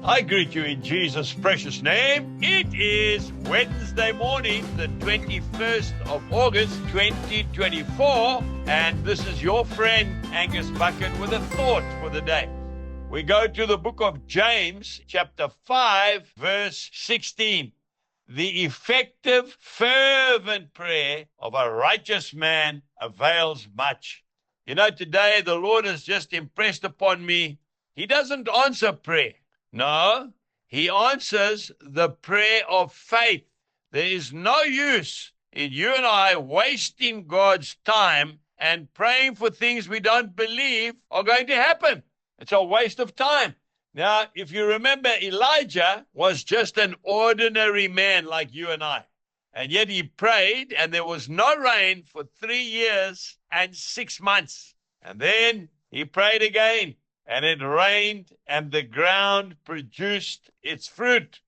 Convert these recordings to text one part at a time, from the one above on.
I greet you in Jesus' precious name. It is Wednesday morning, the 21st of August, 2024, and this is your friend Angus Buchen with a thought for the day. We go to the book of James, chapter 5, verse 16. The effective, fervent prayer of a righteous man avails much. You know, today the Lord has just impressed upon me, He doesn't answer prayer. No, He answers the prayer of faith. There is no use in you and I wasting God's time and praying for things we don't believe are going to happen. It's a waste of time. Now, if you remember, Elijah was just an ordinary man like you and I. And yet he prayed, and there was no rain for 3 years and 6 months. And then he prayed again. And it rained, and the ground produced its fruit.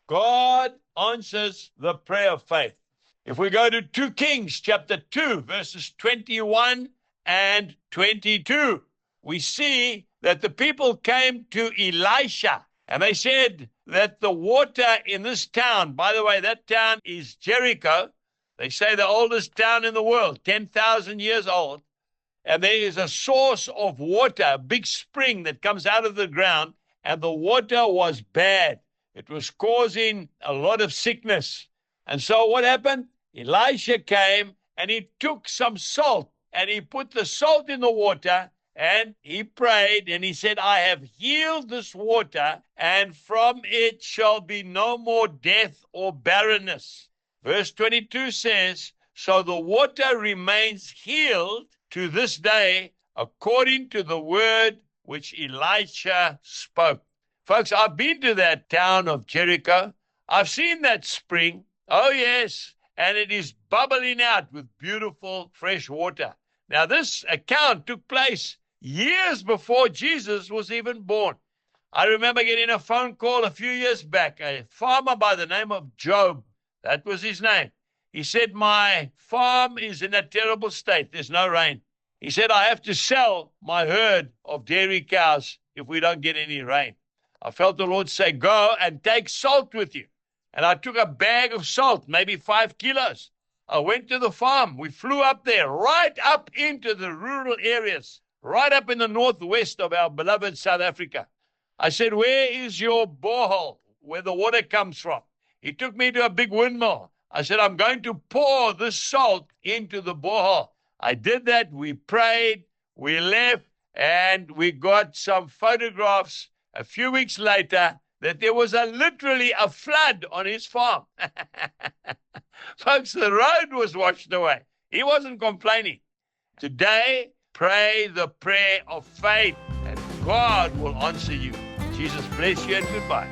God answers the prayer of faith. If we go to 2 Kings chapter 2, verses 21 and 22, we see that the people came to Elisha, and they said that the water in this town, by the way, that town is Jericho. They say the oldest town in the world, 10,000 years old. And there is a source of water, a big spring that comes out of the ground, and the water was bad. It was causing a lot of sickness. And so what happened? Elisha came, and he took some salt, and he put the salt in the water, and he prayed, and he said, I have healed this water, and from it shall be no more death or barrenness. Verse 22 says, so the water remains healed to this day, according to the word which Elisha spoke. Folks, I've been to that town of Jericho. I've seen that spring. Oh, yes. And it is bubbling out with beautiful fresh water. Now, this account took place years before Jesus was even born. I remember getting a phone call a few years back. A farmer by the name of Job, that was his name. He said, my farm is in a terrible state. There's no rain. He said, I have to sell my herd of dairy cows if we don't get any rain. I felt the Lord say, go and take salt with you. And I took a bag of salt, maybe 5 kilos. I went to the farm. We flew up there, right up into the rural areas, right up in the northwest of our beloved South Africa. I said, where is your borehole, where the water comes from? He took me to a big windmill. I said, I'm going to pour this salt into the borehole. I did that. We prayed, we left, and we got some photographs a few weeks later that there was literally a flood on his farm. Folks, the road was washed away. He wasn't complaining. Today, pray the prayer of faith, and God will answer you. Jesus bless you and goodbye.